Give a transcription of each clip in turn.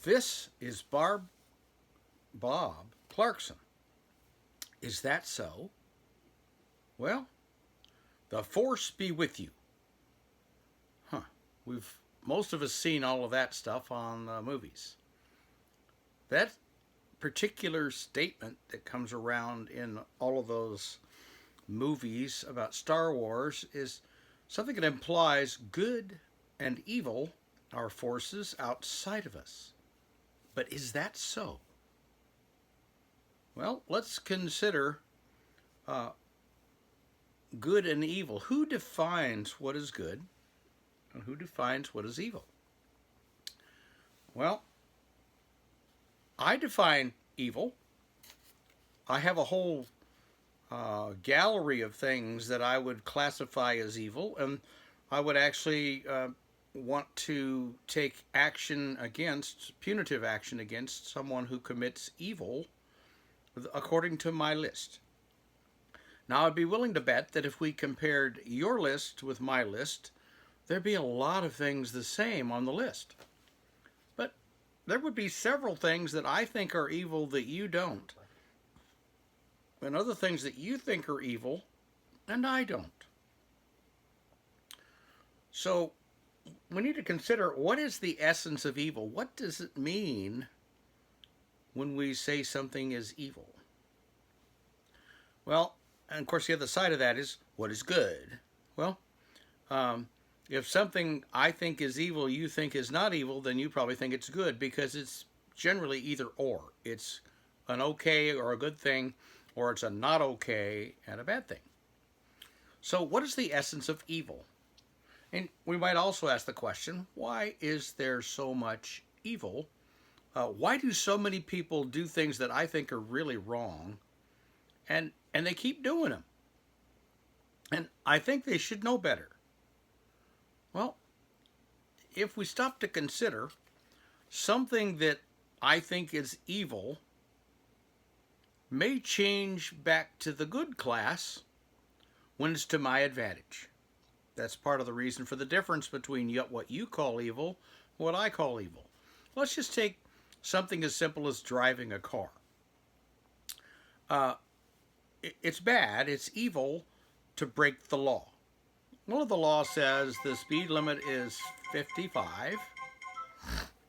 This is Bob Clarkson. Is that so? Well, the force be with you. Huh. We've most of us seen all of that stuff on movies. That particular statement that comes around in all of those movies about Star Wars is something that implies good and evil are forces outside of us. But is that so? Well, let's consider uh, good and evil. Who defines what is good and who defines what is evil? Well, I define evil. I have a whole gallery of things that I would classify as evil, and I would actually want to take action against, punitive action against someone who commits evil according to my list. Now, I'd be willing to bet that if we compared your list with my list, there'd be a lot of things the same on the list. But there would be several things that I think are evil that you don't, and other things that you think are evil and I don't. So we need to consider, what is the essence of evil? What does it mean when we say something is evil? Well, and of course the other side of that is, what is good? Well, if something I think is evil you think is not evil, then you probably think it's good, because it's generally either or. It's an okay or a good thing, or it's a not okay and a bad thing. So what is the essence of evil? And we might also ask the question, why is there so much evil? Why do so many people do things that I think are really wrong, and they keep doing them? And I think they should know better. Well, if we stop to consider, something that I think is evil may change back to the good class when it's to my advantage. That's part of the reason for the difference between what you call evil and what I call evil. Let's just take something as simple as driving a car. Uh, it's bad, it's evil to break the law. Well, the law says the speed limit is 55,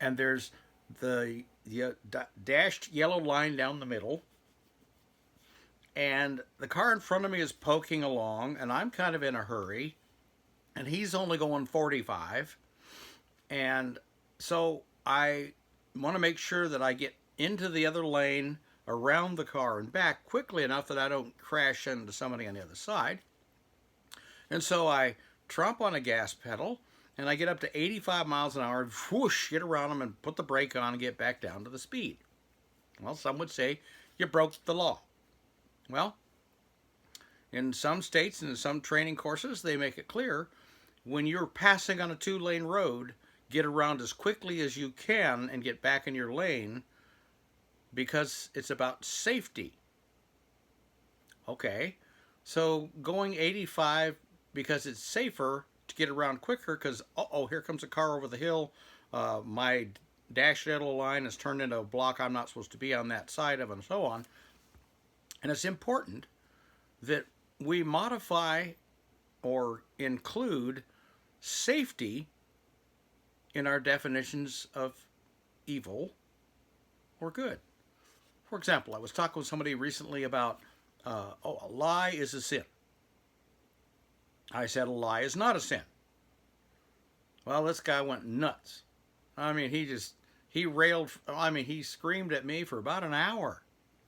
and there's the dashed yellow line down the middle, and the car in front of me is poking along, and I'm kind of in a hurry, and he's only going 45, and so I want to make sure that I get into the other lane, around the car, and back quickly enough that I don't crash into somebody on the other side. And so I tromp on a gas pedal, and I get up to 85 miles an hour, whoosh, get around them and put the brake on and get back down to the speed. Well, some would say you broke the law. Well, in some states and in some training courses, they make it clear, when you're passing on a two-lane road, get around as quickly as you can and get back in your lane, because it's about safety. Okay, so going 85 because it's safer to get around quicker, because, uh-oh, here comes a car over the hill, my dash yellow line is turned into a block I'm not supposed to be on that side of, and so on. And it's important that we modify or include safety in our definitions of evil or good. For example, I was talking with somebody recently about, a lie is a sin. I said a lie is not a sin. Well, this guy went nuts. I mean, he screamed at me for about an hour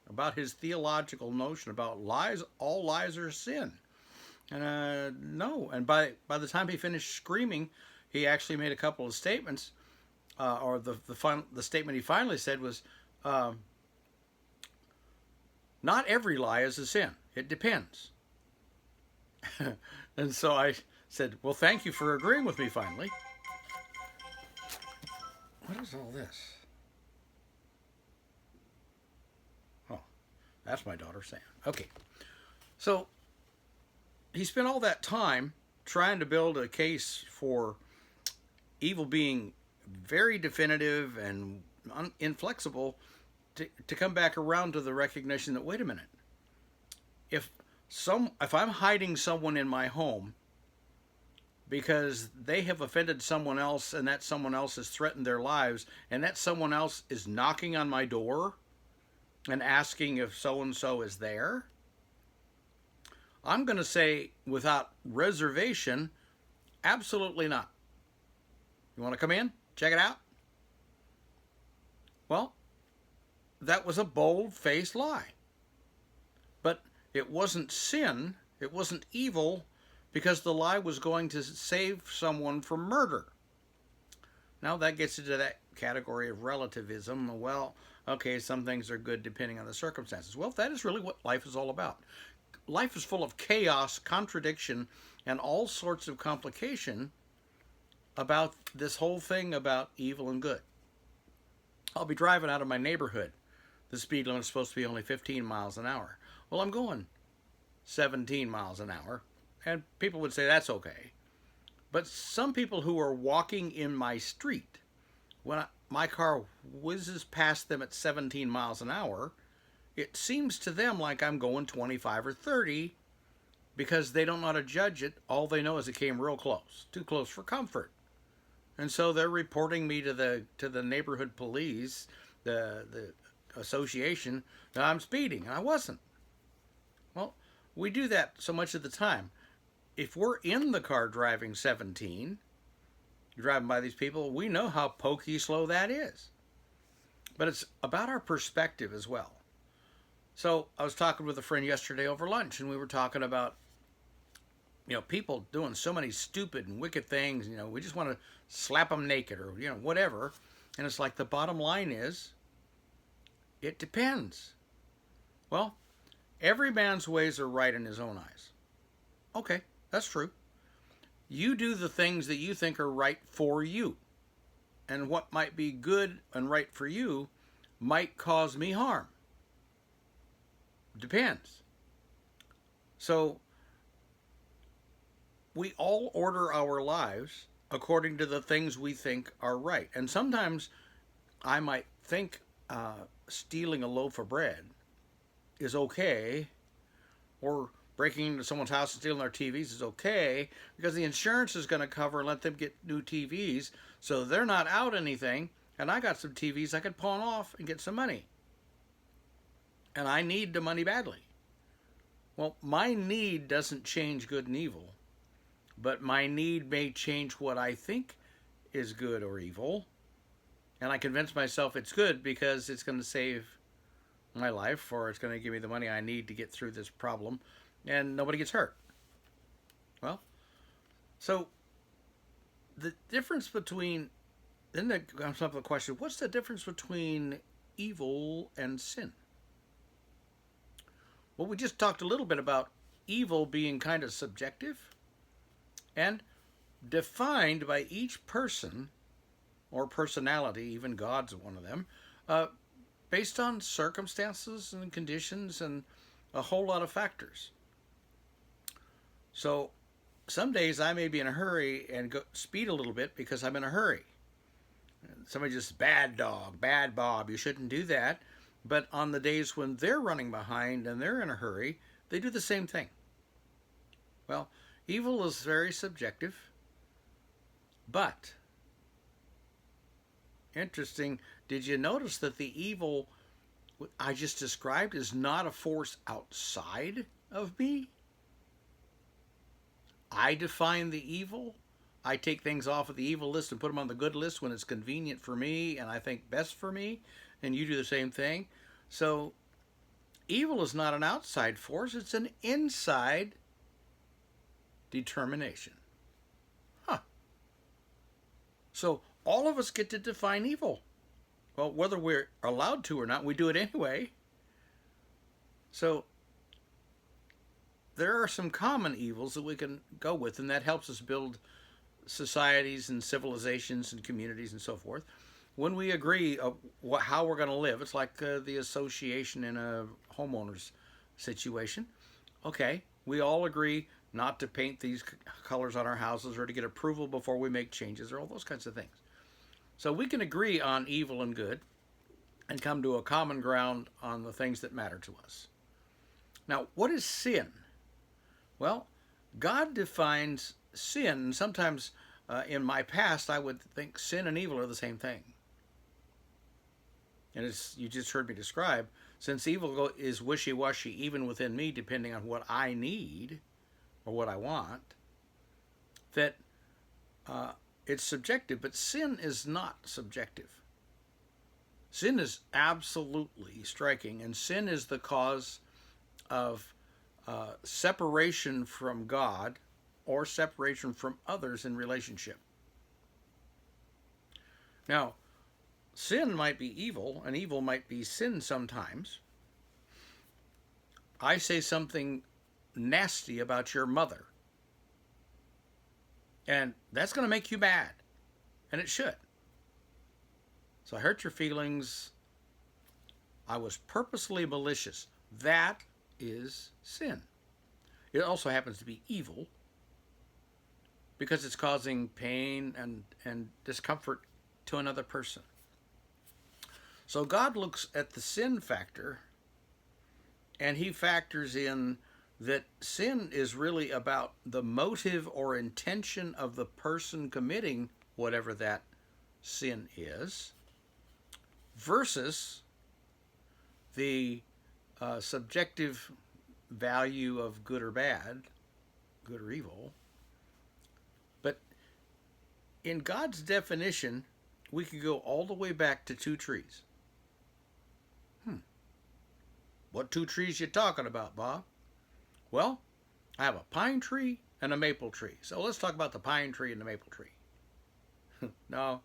about his theological notion about lies. All lies are sin. And no. And by the time he finished screaming, he actually made a couple of statements. Or the statement he finally said was, not every lie is a sin. It depends. And so I said, well, thank you for agreeing with me finally. What is all this? Oh, that's my daughter saying. Okay. So he spent all that time trying to build a case for evil being very definitive and inflexible to come back around to the recognition that, wait a minute, if if I'm hiding someone in my home because they have offended someone else and that someone else has threatened their lives and that someone else is knocking on my door and asking if so and so is there, I'm going to say without reservation, absolutely not. You want to come in? Check it out? Well, that was a bold-faced lie. But it wasn't sin, it wasn't evil, because the lie was going to save someone from murder. Now that gets into that category of relativism. Well, okay, some things are good depending on the circumstances. Well, that is really what life is all about. Life is full of chaos, contradiction, and all sorts of complication about this whole thing about evil and good. I'll be driving out of my neighborhood. The speed limit is supposed to be only 15 miles an hour. Well, I'm going 17 miles an hour, and people would say that's okay. But some people who are walking in my street, when my car whizzes past them at 17 miles an hour, it seems to them like I'm going 25 or 30 because they don't know how to judge it. All they know is it came real close, too close for comfort. And so they're reporting me to the neighborhood police, the association, that I'm speeding, and I wasn't. Well, we do that so much of the time. If we're in the car driving 17, driving by these people, we know how pokey slow that is. But it's about our perspective as well. So I was talking with a friend yesterday over lunch, and we were talking about, people doing so many stupid and wicked things. We just want to slap them naked or, whatever. And it's like the bottom line is, it depends. Well, every man's ways are right in his own eyes. Okay, that's true. You do the things that you think are right for you. And what might be good and right for you might cause me harm. Depends. So, we all order our lives according to the things we think are right. And sometimes I might think stealing a loaf of bread is okay, or breaking into someone's house and stealing their TVs is okay, because the insurance is going to cover and let them get new TVs, so they're not out anything, and I got some TVs I could pawn off and get some money. And I need the money badly. Well, my need doesn't change good and evil, but my need may change what I think is good or evil, and I convince myself it's good because it's going to save my life, or it's going to give me the money I need to get through this problem, and nobody gets hurt. Well, so the difference between, then there comes up the question, what's the difference between evil and sin? Well, we just talked a little bit about evil being kind of subjective and defined by each person or personality, even God's one of them, based on circumstances and conditions and a whole lot of factors. So some days I may be in a hurry and speed a little bit because I'm in a hurry. Somebody just, bad dog, bad Bob, you shouldn't do that. But on the days when they're running behind and they're in a hurry, they do the same thing. Well, evil is very subjective, but interesting, did you notice that the evil I just described is not a force outside of me? I define the evil. I take things off of the evil list and put them on the good list when it's convenient for me and I think best for me, and you do the same thing. So evil is not an outside force, it's an inside determination. So all of us get to define evil. Well, whether we're allowed to or not, we do it anyway. So there are some common evils that we can go with, and that helps us build societies and civilizations and communities and so forth. When we agree how we're going to live, it's like the association in a homeowner's situation. Okay, we all agree not to paint these colors on our houses or to get approval before we make changes or all those kinds of things. So we can agree on evil and good, and come to a common ground on the things that matter to us. Now, what is sin? Well, God defines sin. Sometimes in my past, I would think sin and evil are the same thing. And as you just heard me describe, since evil is wishy-washy even within me, depending on what I need or what I want, that it's subjective, but sin is not subjective. Sin is absolutely striking, and sin is the cause of separation from God or separation from others in relationship. Now, sin might be evil, and evil might be sin sometimes. I say something nasty about your mother, and that's going to make you mad, and it should. So I hurt your feelings. I was purposely malicious. That is sin. It also happens to be evil because it's causing pain and discomfort to another person. So God looks at the sin factor, and he factors in that sin is really about the motive or intention of the person committing whatever that sin is versus the subjective value of good or bad, good or evil. But in God's definition, we could go all the way back to two trees. What two trees you talking about, Bob? Well, I have a pine tree and a maple tree. So let's talk about the pine tree and the maple tree. No,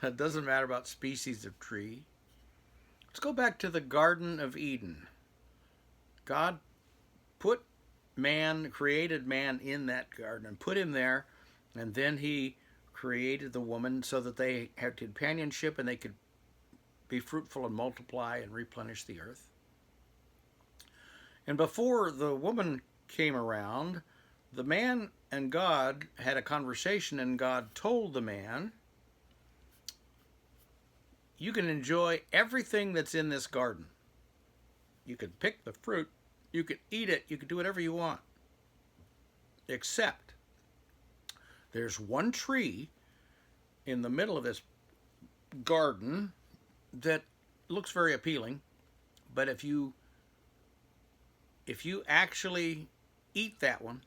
it doesn't matter about species of tree. Let's go back to the Garden of Eden. God created man in that garden and put him there, and then he created the woman so that they had companionship and they could be fruitful and multiply and replenish the earth. And before the woman came around, the man and God had a conversation, and God told the man, you can enjoy everything that's in this garden. You can pick the fruit, you can eat it, you can do whatever you want. Except there's one tree in the middle of this garden that looks very appealing, but if you actually eat that one,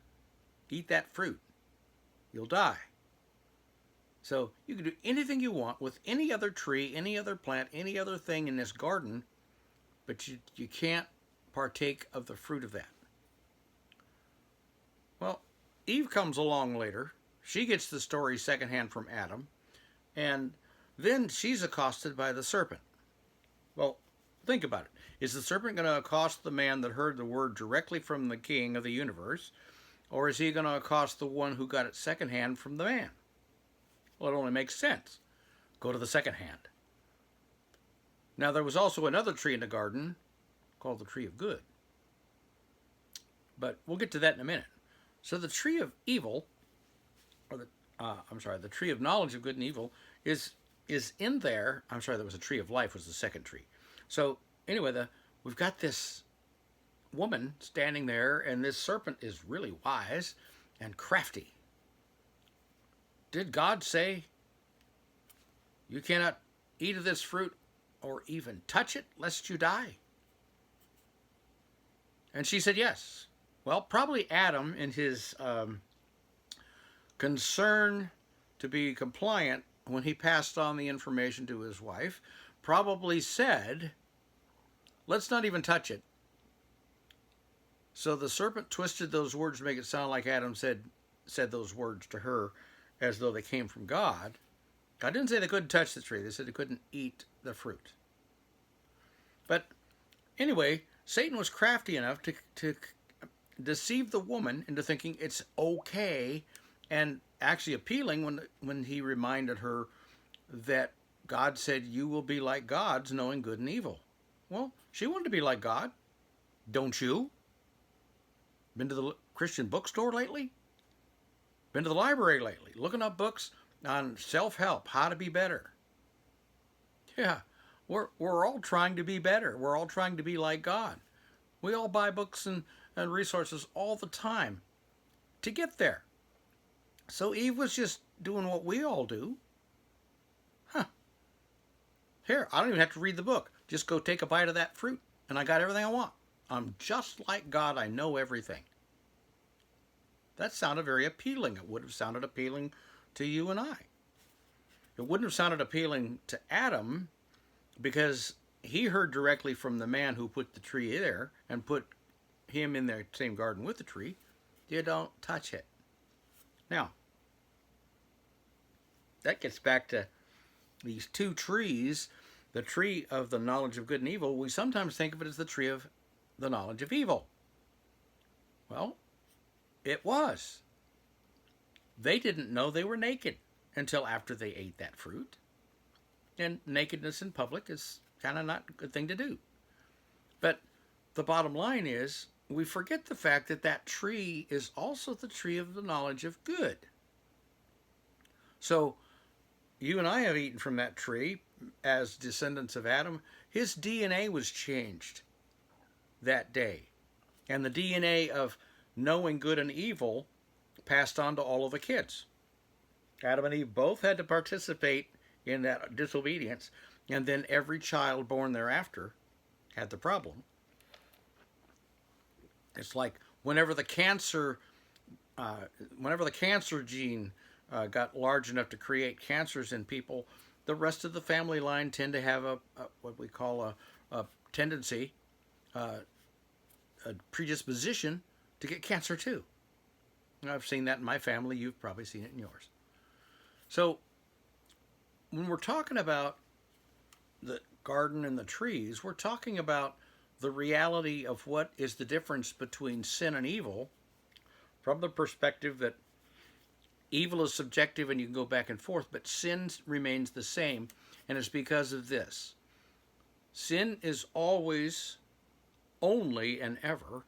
eat that fruit, you'll die. So you can do anything you want with any other tree, any other plant, any other thing in this garden, but you can't partake of the fruit of that. Well, Eve comes along later. She gets the story secondhand from Adam, and then she's accosted by the serpent. Well, think about it. Is the serpent going to accost the man that heard the word directly from the king of the universe, or is he going to accost the one who got it secondhand from the man? Well, it only makes sense. Go to the second hand. Now, there was also another tree in the garden called the tree of good. But we'll get to that in a minute. So the tree of evil, or the tree of knowledge of good and evil is in there. I'm sorry, there was a tree of life was the second tree. So anyway, we've got this woman standing there, and this serpent is really wise and crafty. Did God say, you cannot eat of this fruit or even touch it lest you die? And she said yes. Well, probably Adam, in his concern to be compliant when he passed on the information to his wife, probably said, let's not even touch it. So the serpent twisted those words to make it sound like Adam said those words to her as though they came from God. God didn't say they couldn't touch the tree. They said they couldn't eat the fruit. But anyway, Satan was crafty enough to deceive the woman into thinking it's okay, and actually appealing when he reminded her that God said, you will be like gods, knowing good and evil. Well, she wanted to be like God. Don't you? Been to the Christian bookstore lately? Been to the library lately? Looking up books on self-help, how to be better. Yeah, We're all trying to be better. We're all trying to be like God. We all buy books and resources all the time to get there. So Eve was just doing what we all do. Huh. Here, I don't even have to read the book. Just go take a bite of that fruit, and I got everything I want. I'm just like God. I know everything. That sounded very appealing. It would have sounded appealing to you and I. It wouldn't have sounded appealing to Adam because he heard directly from the man who put the tree there and put him in the same garden with the tree. You don't touch it. Now, that gets back to these two trees. The tree of the knowledge of good and evil, we sometimes think of it as the tree of the knowledge of evil. Well, it was. They didn't know they were naked until after they ate that fruit. And nakedness in public is kind of not a good thing to do. But the bottom line is, we forget the fact that that tree is also the tree of the knowledge of good. So, you and I have eaten from that tree as descendants of Adam. His DNA was changed that day. And the DNA of knowing good and evil passed on to all of the kids. Adam and Eve both had to participate in that disobedience, and then every child born thereafter had the problem. It's like whenever the cancer gene got large enough to create cancers in people, the rest of the family line tend to have a what we call a tendency, a predisposition to get cancer too. I've seen that in my family. You've probably seen it in yours. So when we're talking about the garden and the trees, we're talking about the reality of what is the difference between sin and evil from the perspective that evil is subjective and you can go back and forth, but sin remains the same, and it's because of this. Sin is always, only and ever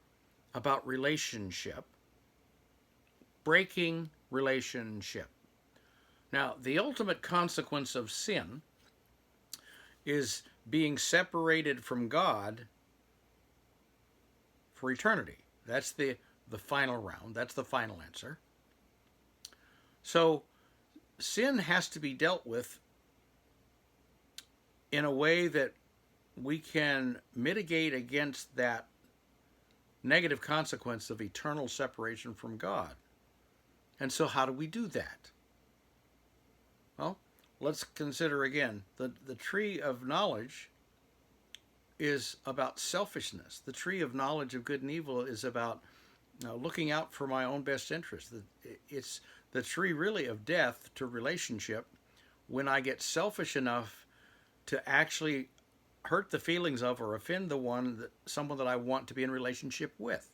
about relationship, breaking relationship. Now, the ultimate consequence of sin is being separated from God for eternity. That's the final round. That's the final answer. So, sin has to be dealt with in a way that we can mitigate against that negative consequence of eternal separation from God. And so how do we do that? Well, let's consider again, the tree of knowledge is about selfishness. The tree of knowledge of good and evil is about looking out for my own best interest. It's the tree really of death to relationship when I get selfish enough to actually hurt the feelings of or offend someone that I want to be in relationship with.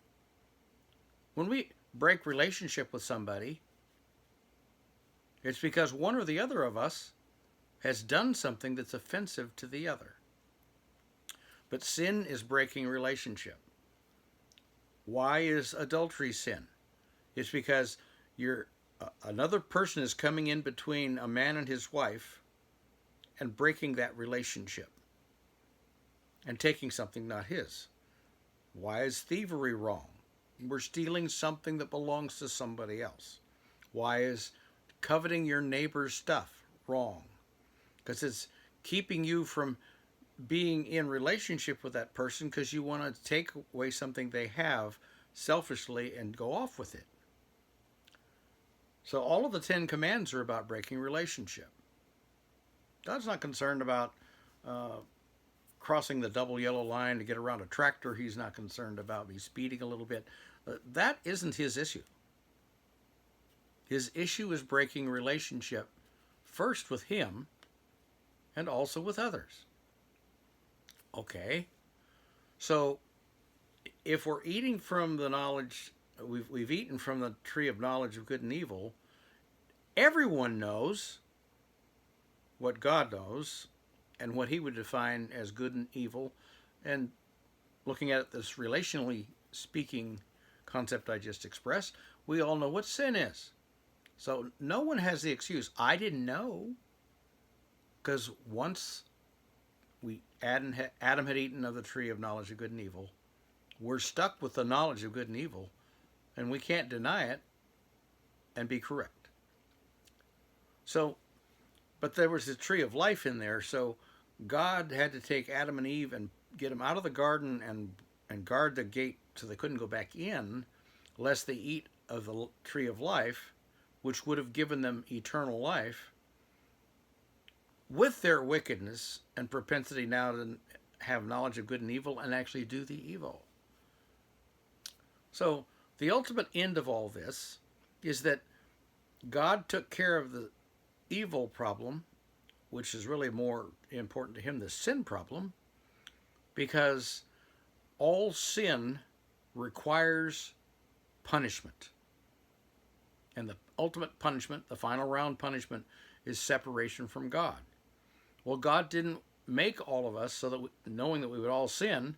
When we break relationship with somebody, it's because one or the other of us has done something that's offensive to the other. But sin is breaking relationship. Why is adultery sin? It's because another person is coming in between a man and his wife and breaking that relationship and taking something not his. Why is thievery wrong? We're stealing something that belongs to somebody else. Why is coveting your neighbor's stuff wrong? Because it's keeping you from being in relationship with that person because you want to take away something they have selfishly and go off with it. So all of the 10 commands are about breaking relationship. God's not concerned about crossing the double yellow line to get around a tractor. He's not concerned about me speeding a little bit. That isn't his issue. His issue is breaking relationship first with him and also with others. Okay, so if we're eating from the knowledge, we've eaten from the tree of knowledge of good and evil, everyone knows what God knows and what he would define as good and evil. And looking at this relationally speaking concept I just expressed, we all know what sin is. So no one has the excuse, I didn't know. Because once Adam had eaten of the tree of knowledge of good and evil. We're stuck with the knowledge of good and evil, and we can't deny it and be correct. So, but there was the tree of life in there, so God had to take Adam and Eve and get them out of the garden and guard the gate so they couldn't go back in, lest they eat of the tree of life, which would have given them eternal life, with their wickedness and propensity now to have knowledge of good and evil and actually do the evil. So the ultimate end of all this is that God took care of the evil problem, which is really more important to him, the sin problem, because all sin requires punishment. And the ultimate punishment, the final round punishment, is separation from God. Well, God didn't make all of us so that knowing that we would all sin,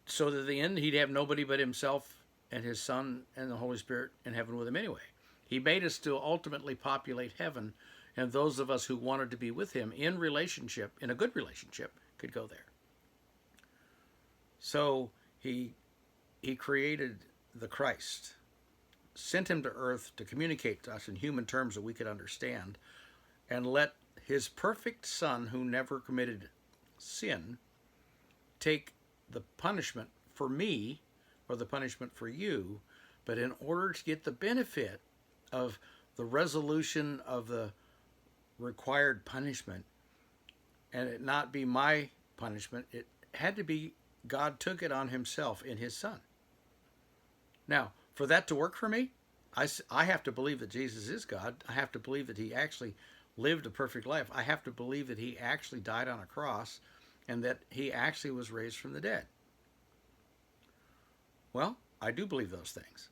so that at the end he'd have nobody but himself and his Son and the Holy Spirit in heaven with him anyway. He made us to ultimately populate heaven, and those of us who wanted to be with him in relationship, in a good relationship, could go there. So he created the Christ, sent him to earth to communicate to us in human terms that we could understand, and let his perfect Son, who never committed sin, take the punishment for me or the punishment for you, but in order to get the benefit of the resolution of the required punishment, and it not be my punishment, it had to be God took it on himself in his Son. Now, for that to work for me, I have to believe that Jesus is God. I have to believe that he actually lived a perfect life. I have to believe that he actually died on a cross and that he actually was raised from the dead. Well, I do believe those things.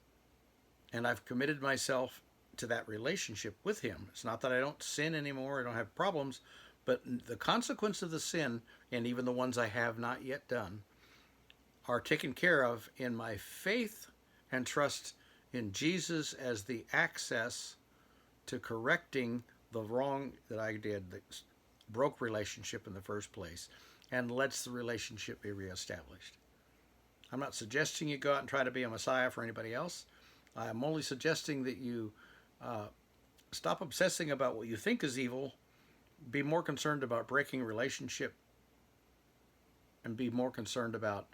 And I've committed myself to that relationship with him. It's not that I don't sin anymore, I don't have problems, but the consequence of the sin, and even the ones I have not yet done, are taken care of in my faith and trust in Jesus as the access to correcting the wrong that I did that broke relationship in the first place and lets the relationship be reestablished. I'm not suggesting you go out and try to be a Messiah for anybody else. I'm only suggesting that you stop obsessing about what you think is evil, be more concerned about breaking relationship, and be more concerned about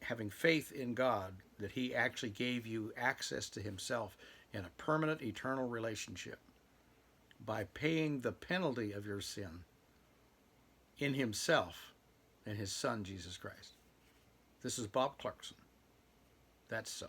having faith in God that he actually gave you access to himself in a permanent, eternal relationship by paying the penalty of your sin in himself and his Son, Jesus Christ. This is Bob Clarkson. That's so.